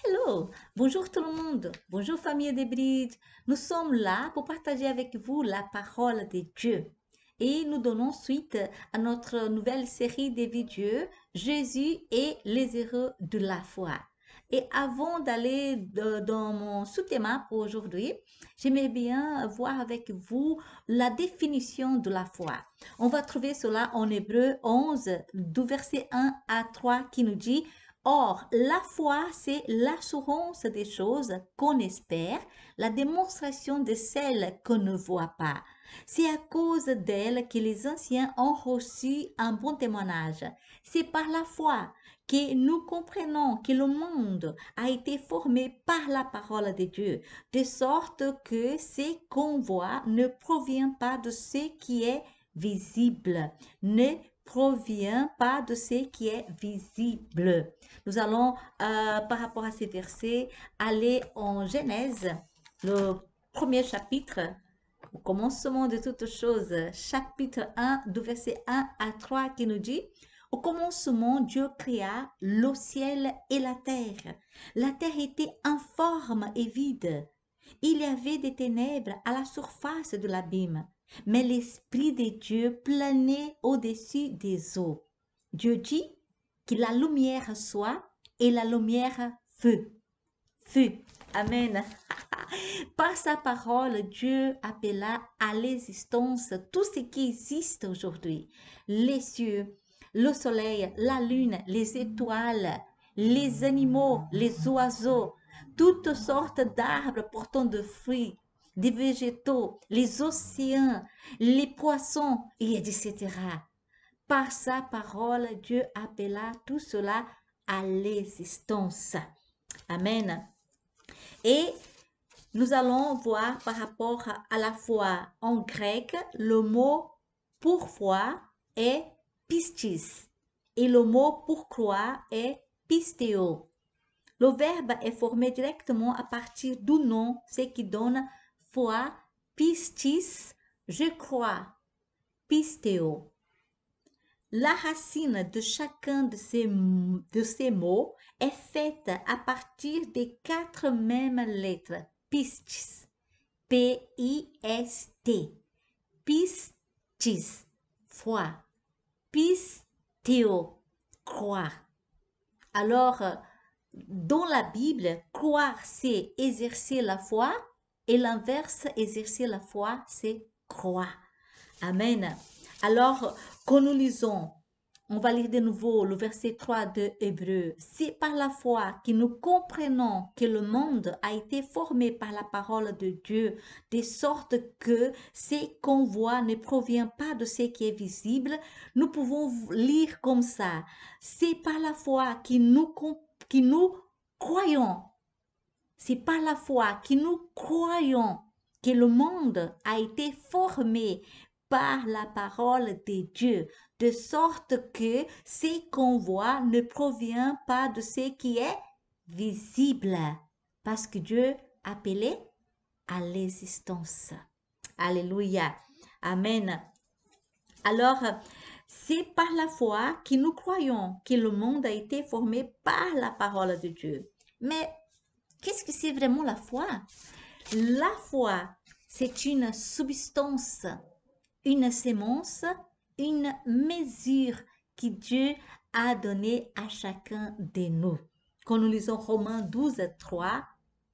Hello, bonjour tout le monde, bonjour famille des Brides. Nous sommes là pour partager avec vous la parole de Dieu. Et nous donnons suite à notre nouvelle série des vidéos Jésus et les héros de la foi. Et avant d'aller dans mon sous-thème pour aujourd'hui, j'aimerais bien voir avec vous la définition de la foi. On va trouver cela en Hébreu 11, du verset 1 à 3 qui nous dit: Or, la foi, c'est l'assurance des choses qu'on espère, la démonstration de celles qu'on ne voit pas. C'est à cause d'elle que les anciens ont reçu un bon témoignage. C'est par la foi que nous comprenons que le monde a été formé par la parole de Dieu, de sorte que ce qu'on voit ne provient pas de ce qui est visible, ne provient pas de ce qui est visible. Nous allons, par rapport à ces versets, aller en Genèse, le premier chapitre, au commencement de toutes choses, chapitre 1, du verset 1 à 3, qui nous dit: Au commencement, Dieu créa le ciel et la terre. La terre était informe et vide. Il y avait des ténèbres à la surface de l'abîme, mais l'Esprit de Dieu planait au-dessus des eaux. Dieu dit que la lumière soit, et la lumière fut. Amen. Par sa parole, Dieu appela à l'existence tout ce qui existe aujourd'hui. Les cieux, le soleil, la lune, les étoiles, les animaux, les oiseaux, toutes sortes d'arbres portant de fruits, des végétaux, les océans, les poissons, et etc. Par sa parole, Dieu appela tout cela à l'existence. Amen. Et nous allons voir par rapport à la foi en grec, le mot pour foi est pistis et le mot pour croire est pistéo. Le verbe est formé directement à partir du nom, ce qui donne foi, pistis, je crois, pistéo. La racine de chacun de ces mots est faite à partir des 4 mêmes lettres. Pistis, P-I-S-T, pistis, foi, pistéo, croire. Alors, dans la Bible, croire, c'est exercer la foi et l'inverse, exercer la foi, c'est croire. Amen. Alors, quand nous lisons, on va lire de nouveau le verset 3 de Hébreu. C'est par la foi que nous comprenons que le monde a été formé par la parole de Dieu, de sorte que ce qu'on voit ne provient pas de ce qui est visible. Nous pouvons lire comme ça. C'est par la foi que nous croyons. C'est par la foi que nous croyons que le monde a été formé par la parole de Dieu, de sorte que ce qu'on voit ne provient pas de ce qui est visible, parce que Dieu appelait à l'existence. Alléluia. Amen. Alors, c'est par la foi que nous croyons que le monde a été formé par la parole de Dieu. Mais qu'est-ce que c'est vraiment la foi? La foi, c'est une substance, une sémence, une mesure que Dieu a donnée à chacun de nous. Quand nous lisons Romains 12, 3,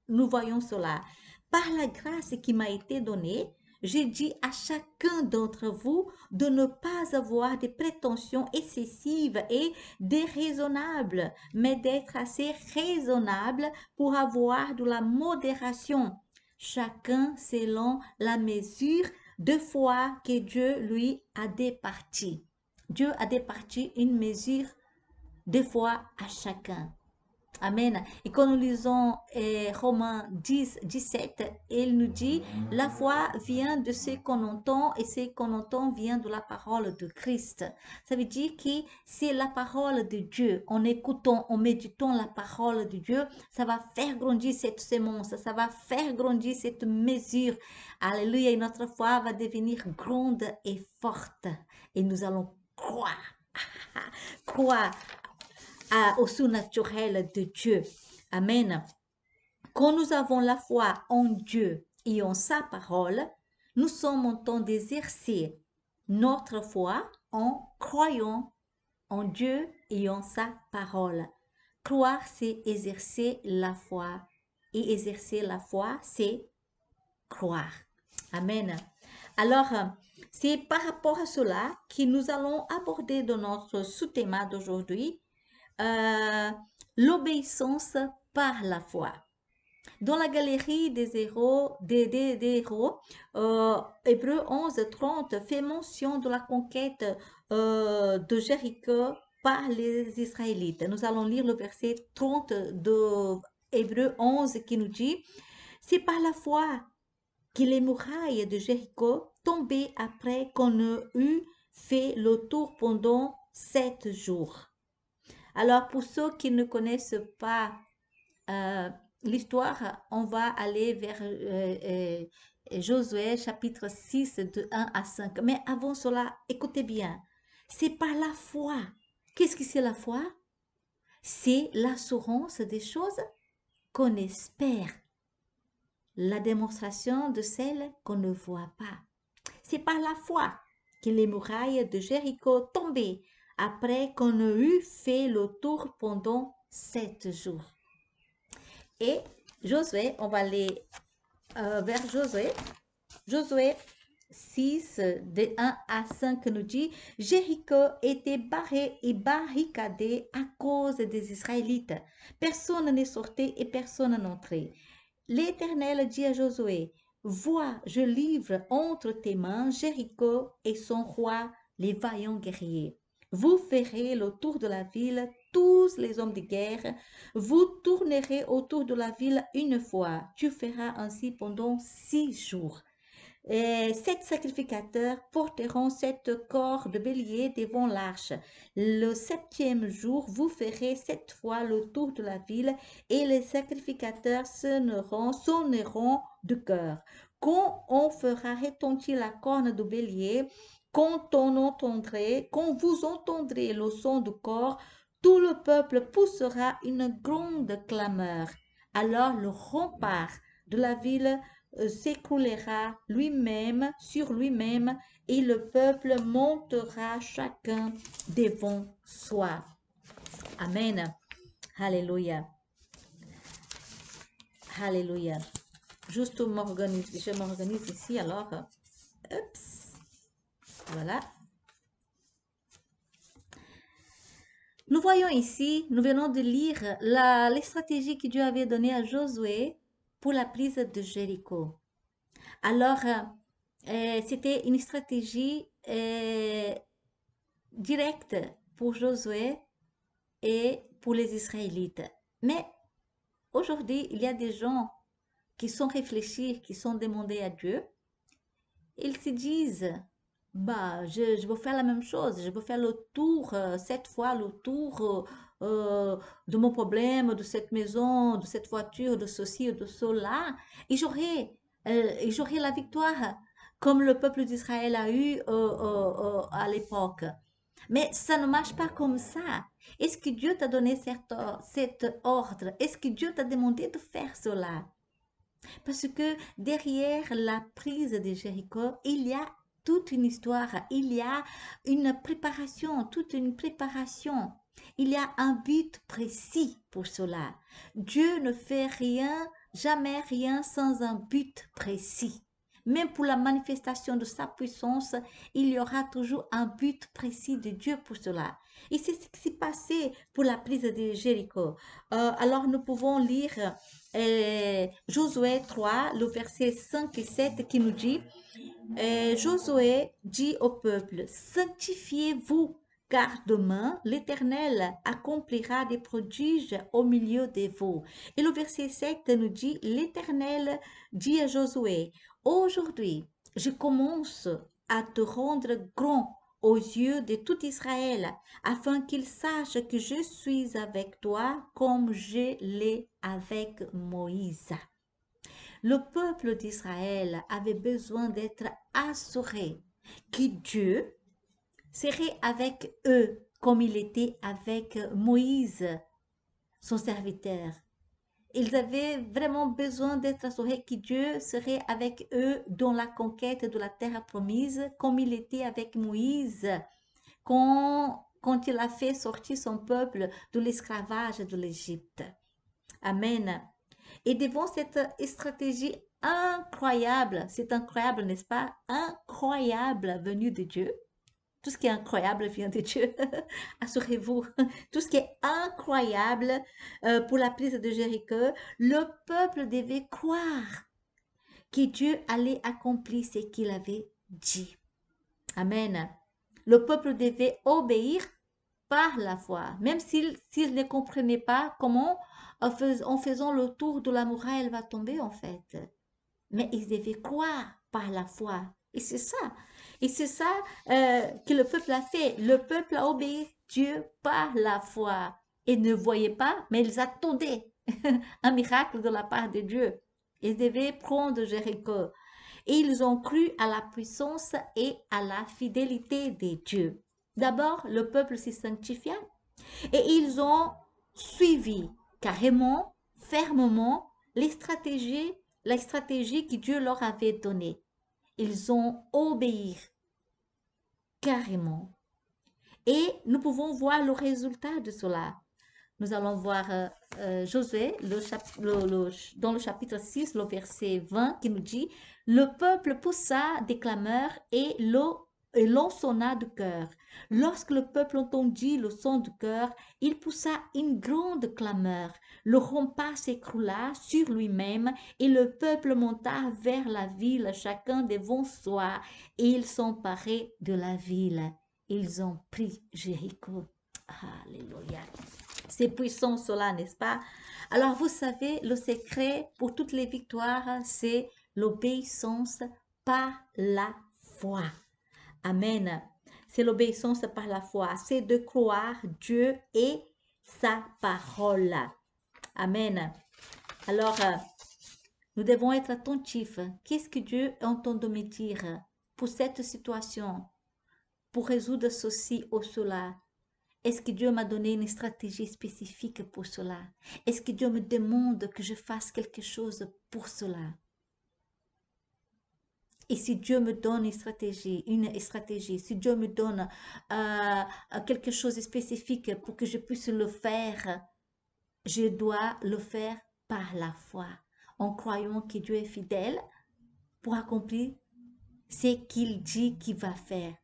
nous voyons cela. Par la grâce qui m'a été donnée, j'ai dit à chacun d'entre vous de ne pas avoir des prétentions excessives et déraisonnables, mais d'être assez raisonnable pour avoir de la modération, chacun selon la mesure de foi que Dieu lui a départie. Dieu a départi une mesure de foi à chacun. Amen. Et quand nous lisons Romains 10, 17, il nous dit, la foi vient de ce qu'on entend et ce qu'on entend vient de la parole de Christ. Ça veut dire que c'est la parole de Dieu. En écoutant, en méditant la parole de Dieu, ça va faire grandir cette sémence, ça va faire grandir cette mesure. Alléluia. Et notre foi va devenir grande et forte. Et nous allons croire. Croire au surnaturel de Dieu. Amen. Quand nous avons la foi en Dieu et en sa parole, nous sommes en train d'exercer notre foi en croyant en Dieu et en sa parole. Croire, c'est exercer la foi. Et exercer la foi, c'est croire. Amen. Alors, c'est par rapport à cela que nous allons aborder dans notre sous-thème d'aujourd'hui, l'obéissance par la foi. Dans la galerie des héros, des héros, Hébreux 11:30 fait mention de la conquête de Jéricho par les Israélites. Nous allons lire le verset 30 de Hébreux 11 qui nous dit, c'est par la foi que les murailles de Jéricho tombaient après qu'on eut fait le tour pendant 7 jours. Alors, pour ceux qui ne connaissent pas l'histoire, on va aller vers Josué chapitre 6 de 1 à 5. Mais avant cela, écoutez bien, c'est par la foi. Qu'est-ce que c'est la foi? C'est l'assurance des choses qu'on espère, la démonstration de celles qu'on ne voit pas. C'est par la foi que les murailles de Jéricho tombaient après qu'on eut fait le tour pendant 7 jours. Et Josué, on va aller vers Josué. Josué 6, de 1 à 5 nous dit, Jéricho était barré et barricadé à cause des Israélites. Personne n'est sorti et personne n'entrait. L'Éternel dit à Josué, vois, je livre entre tes mains Jéricho et son roi, les vaillants guerriers. Vous ferez le tour de la ville, tous les hommes de guerre. Vous tournerez autour de la ville une fois. Tu feras ainsi pendant 6 jours. Et 7 sacrificateurs porteront 7 corps de bélier devant l'arche. Le 7e jour, vous ferez 7 fois le tour de la ville et les sacrificateurs sonneront de cœur. Quand on fera retentir la corne de bélier, quand vous entendrez le son du corps, tout le peuple poussera une grande clameur. Alors le rempart de la ville s'écroulera lui-même sur lui-même et le peuple montera chacun devant soi. Amen. Alléluia. Alléluia. Juste je m'organise ici alors. Oups. Voilà. Nous voyons ici, nous venons de lire les stratégies que Dieu avait données à Josué pour la prise de Jéricho. Alors, c'était une stratégie directe pour Josué et pour les Israélites. Mais aujourd'hui, il y a des gens qui sont réfléchis, qui sont demandés à Dieu. Ils se disent, bah, je veux faire la même chose, je veux faire le tour, 7 fois le tour de mon problème, de cette maison, de cette voiture, de ceci, de cela, et j'aurai la victoire, comme le peuple d'Israël a eu à l'époque. Mais ça ne marche pas comme ça. Est-ce que Dieu t'a donné cet ordre? Est-ce que Dieu t'a demandé de faire cela? Parce que derrière la prise de Jéricho, il y a toute une histoire, il y a une préparation, toute une préparation. Il y a un but précis pour cela. Dieu ne fait rien, jamais rien sans un but précis. Même pour la manifestation de sa puissance, il y aura toujours un but précis de Dieu pour cela. Et c'est ce qui s'est passé pour la prise de Jéricho. Alors nous pouvons lire Josué 3, le verset 5 et 7 qui nous dit, Josué dit au peuple, sanctifiez-vous, car demain l'Éternel accomplira des prodiges au milieu de vous. Et le verset 7 nous dit, l'Éternel dit à Josué, aujourd'hui, je commence à te rendre grand aux yeux de tout Israël, afin qu'ils sachent que je suis avec toi comme je l'ai avec Moïse. Le peuple d'Israël avait besoin d'être assuré que Dieu serait avec eux comme il était avec Moïse, son serviteur. ils avaient vraiment besoin d'être assurés que Dieu serait avec eux dans la conquête de la terre promise, comme il était avec Moïse quand il a fait sortir son peuple de l'esclavage de l'Égypte. Amen. Et devant cette stratégie incroyable, c'est incroyable, n'est-ce pas? Incroyable venue de Dieu. Tout ce qui est incroyable vient de Dieu. Assurez-vous, tout ce qui est incroyable pour la prise de Jéricho, le peuple devait croire que Dieu allait accomplir ce qu'il avait dit. Amen. Le peuple devait obéir par la foi, même s'il ne comprenait pas comment, en faisant le tour de la muraille, elle va tomber en fait. Mais ils devaient croire par la foi. Et c'est ça. Et c'est ça que le peuple a fait. Le peuple a obéi Dieu par la foi. Ils ne voyaient pas, mais ils attendaient un miracle de la part de Dieu. Ils devaient prendre Jéricho. Et ils ont cru à la puissance et à la fidélité de Dieu. D'abord, le peuple s'est sanctifia et ils ont suivi carrément, fermement, la stratégie que Dieu leur avait donnée. Ils ont obéi carrément. Et nous pouvons voir le résultat de cela. Nous allons voir Josué dans le chapitre 6, le verset 20, qui nous dit, « Le peuple poussa des clameurs et l'on sonna du cœur. Lorsque le peuple entendit le son du cœur, il poussa une grande clameur. Le rempart s'écroula sur lui-même et le peuple monta vers la ville, chacun devant soi, et ils s'emparaient de la ville. Ils ont pris Jéricho. » Alléluia. C'est puissant cela, n'est-ce pas? Alors, vous savez, le secret pour toutes les victoires, c'est l'obéissance par la foi. Amen. C'est l'obéissance par la foi. C'est de croire Dieu et sa parole. Amen. Alors, nous devons être attentifs. Qu'est-ce que Dieu entend de me dire pour cette situation, pour résoudre ceci ou cela? Est-ce que Dieu m'a donné une stratégie spécifique pour cela? Est-ce que Dieu me demande que je fasse quelque chose pour cela? Et si Dieu me donne une stratégie, si Dieu me donne quelque chose de spécifique pour que je puisse le faire, je dois le faire par la foi, en croyant que Dieu est fidèle pour accomplir ce qu'il dit qu'il va faire.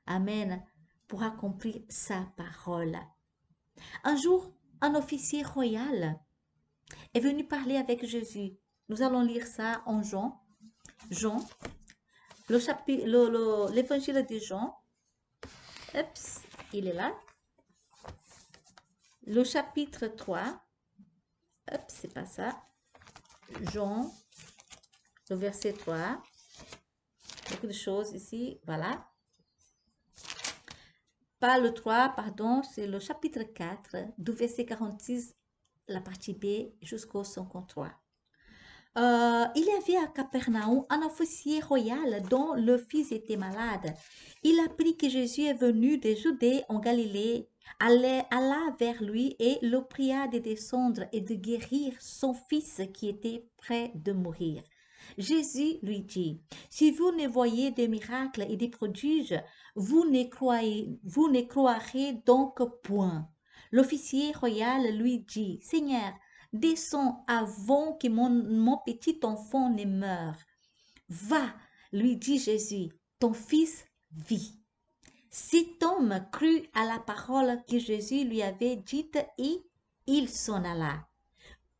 Amen. Pour accomplir sa parole. Un jour, un officier royal est venu parler avec Jésus. Nous allons lire ça en Jean. Jean, l'évangile de Jean. Oups, il est là. Le chapitre 3. Oups, c'est pas ça. Jean, le verset 3. Beaucoup de choses ici. Voilà. Pas le 3, pardon, c'est le chapitre 4, du verset 46, la partie B, jusqu'au 53. Il y avait à Capernaum un officier royal dont le fils était malade. Il apprit que Jésus est venu de Judée en Galilée, alla vers lui et le pria de descendre et de guérir son fils qui était près de mourir. Jésus lui dit, « Si vous ne voyez des miracles et des prodiges, vous ne croirez donc point. » L'officier royal lui dit, « Seigneur, descends avant que mon petit enfant ne meure. » « Va, lui dit Jésus, ton fils vit. » Cet homme crut à la parole que Jésus lui avait dite et il s'en alla.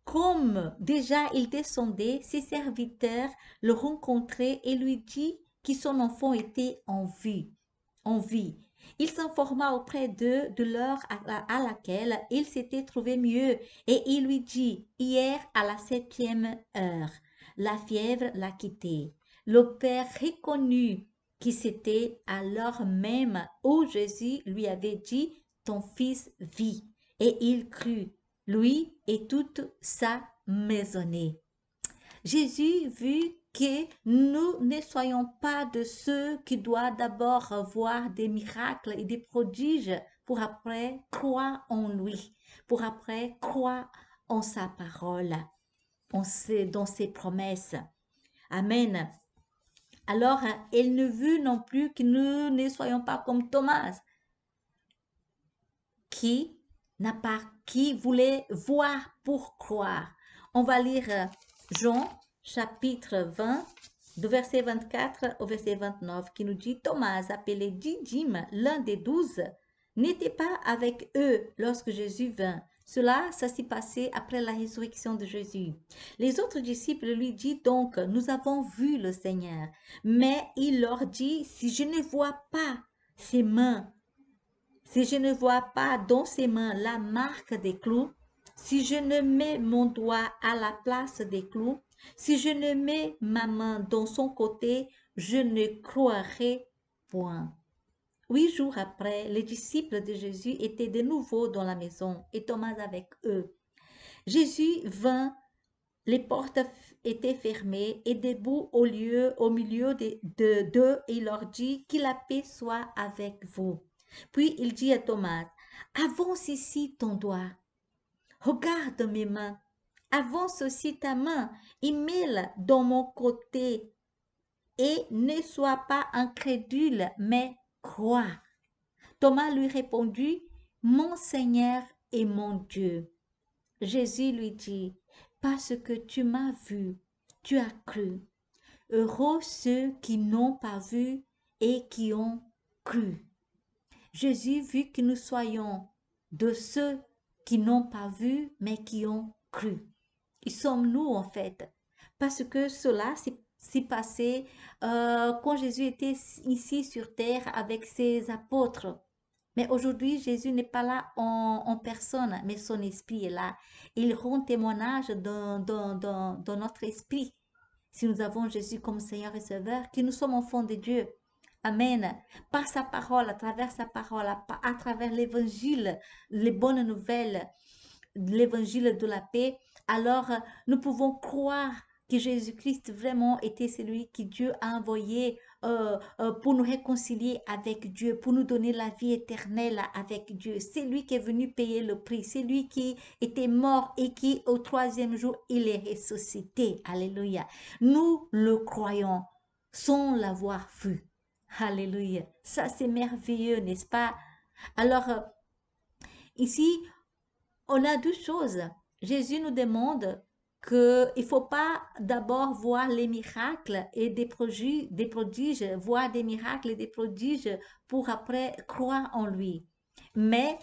Comme déjà il descendait, ses serviteurs le rencontraient et lui dit que son enfant était en vie. Il s'informa auprès d'eux de l'heure à laquelle il s'était trouvé mieux et il lui dit, hier à la 7e heure, la fièvre l'a quitté. Le père reconnut que c'était à l'heure même où Jésus lui avait dit, ton fils vit. Et il crut, lui et toute sa maisonnée. Jésus vit que nous ne soyons pas de ceux qui doivent d'abord voir des miracles et des prodiges pour après croire en lui, pour après croire en sa parole. dans ses promesses. Amen. Alors, elle ne veut non plus que nous ne soyons pas comme Thomas, qui qui voulait voir pour croire. On va lire Jean chapitre 20, du verset 24 au verset 29, qui nous dit: Thomas, appelé Didyme, l'un des 12, n'était pas avec eux lorsque Jésus vint. Cela, ça s'est passé après la résurrection de Jésus. Les autres disciples lui disent donc: nous avons vu le Seigneur. Mais il leur dit: si je ne vois pas ses mains, si je ne vois pas dans ses mains la marque des clous, si je ne mets mon doigt à la place des clous, si je ne mets ma main dans son côté, je ne croirai point. 8 jours après, les disciples de Jésus étaient de nouveau dans la maison et Thomas avec eux. Jésus vint, les portes étaient fermées et debout au milieu d'eux, il leur dit: que la paix soit avec vous. Puis il dit à Thomas: avance ici ton doigt, regarde mes mains, avance aussi ta main et mets-la dans mon côté, et ne sois pas incrédule, mais crois. Thomas lui répondit: mon Seigneur et mon Dieu. Jésus lui dit: parce que tu m'as vu, tu as cru. Heureux ceux qui n'ont pas vu et qui ont cru. Jésus veut que nous soyons de ceux qui n'ont pas vu, mais qui ont cru. Ils sommes nous en fait, parce que cela s'est passé quand Jésus était ici sur terre avec ses apôtres. Mais aujourd'hui, Jésus n'est pas là en personne, mais son esprit est là. Il rend témoignage dans notre esprit. Si nous avons Jésus comme Seigneur et Sauveur, que nous sommes enfants de Dieu. Amen. Par sa parole, à travers sa parole, à travers l'évangile, les bonnes nouvelles, l'évangile de la paix, alors nous pouvons croire que Jésus-Christ vraiment était celui que Dieu a envoyé pour nous réconcilier avec Dieu, pour nous donner la vie éternelle avec Dieu. C'est lui qui est venu payer le prix. C'est lui qui était mort et qui, au 3e jour, il est ressuscité. Alléluia. Nous le croyons sans l'avoir vu. Alléluia. Ça, c'est merveilleux, n'est-ce pas? Alors, ici, on a 2 choses. Jésus nous demande qu'il ne faut pas d'abord voir les miracles et des prodiges, voir des miracles et des prodiges pour après croire en lui. Mais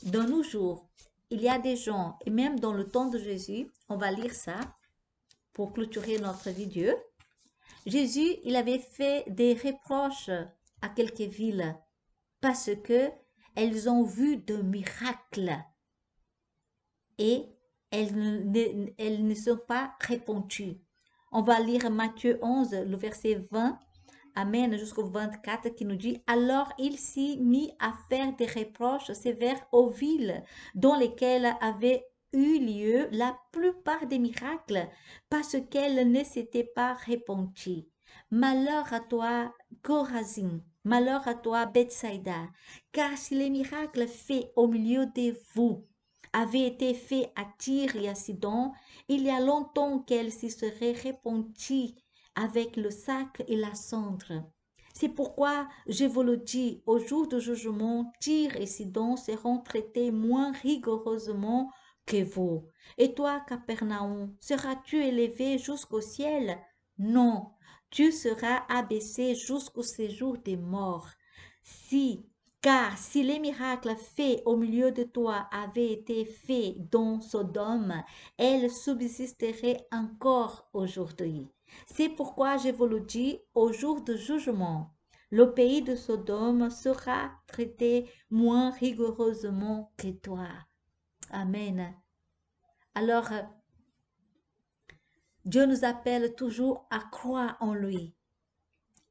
dans nos jours, il y a des gens, et même dans le temps de Jésus, on va lire ça pour clôturer notre vidéo. Jésus, il avait fait des reproches à quelques villes parce que elles ont vu de miracles et elles ne sont pas répondues. On va lire Matthieu 11, le verset 20, Amen, jusqu'au 24, qui nous dit: alors il s'y mit à faire des reproches sévères aux villes dans lesquelles avaient eu lieu la plupart des miracles, parce qu'elles ne s'étaient pas répandues. Malheur à toi, Chorazin! Malheur à toi, Bethsaïda! Car si les miracles faits au milieu de vous avaient été faits à Tyr et à Sidon, il y a longtemps qu'elles s'y seraient répandues avec le sac et la cendre. C'est pourquoi je vous le dis, au jour du jugement, Tyr et Sidon seront traités moins rigoureusement que vous. Et toi, Capernaum, seras-tu élevé jusqu'au ciel? Non, tu seras abaissé jusqu'au séjour des morts. Car si les miracles faits au milieu de toi avaient été faits dans Sodome, elles subsisteraient encore aujourd'hui. C'est pourquoi je vous le dis, au jour du jugement, le pays de Sodome sera traité moins rigoureusement que toi. Amen. Alors, Dieu nous appelle toujours à croire en lui,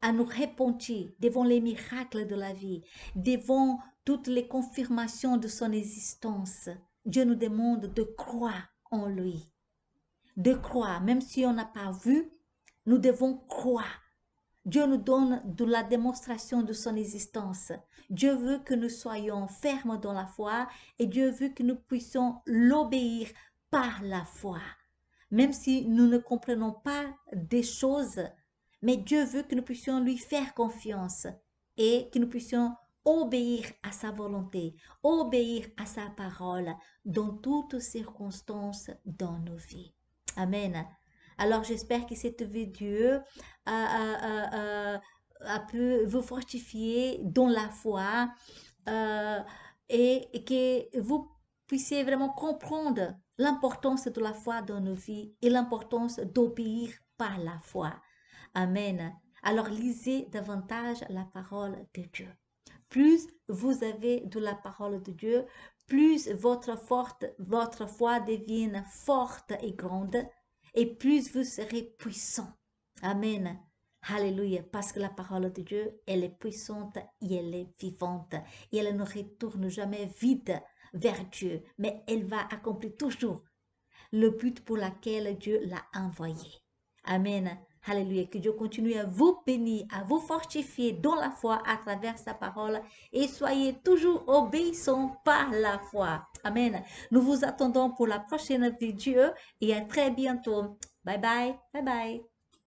à nous repentir devant les miracles de la vie, devant toutes les confirmations de son existence. Dieu nous demande de croire en lui, de croire, même si on n'a pas vu, nous devons croire. Dieu nous donne de la démonstration de son existence. Dieu veut que nous soyons fermes dans la foi et Dieu veut que nous puissions l'obéir par la foi. même si nous ne comprenons pas des choses, mais Dieu veut que nous puissions lui faire confiance et que nous puissions obéir à sa volonté, obéir à sa parole dans toutes circonstances dans nos vies. Amen. Alors j'espère que cette vidéo a pu vous fortifier dans la foi euh, et que vous puissiez vraiment comprendre l'importance de la foi dans nos vies et l'importance d'obéir par la foi. Amen. Alors lisez davantage la parole de Dieu. Plus vous avez de la parole de Dieu, plus votre foi devient forte et grande et plus vous serez puissant. Amen. Alléluia. Parce que la parole de Dieu, elle est puissante et elle est vivante. Et elle ne retourne jamais vide vers Dieu, mais elle va accomplir toujours le but pour lequel Dieu l'a envoyé. Amen. Alléluia. Que Dieu continue à vous bénir, à vous fortifier dans la foi à travers sa parole et soyez toujours obéissants par la foi. Amen. Nous vous attendons pour la prochaine vidéo et à très bientôt. Bye bye. Bye bye.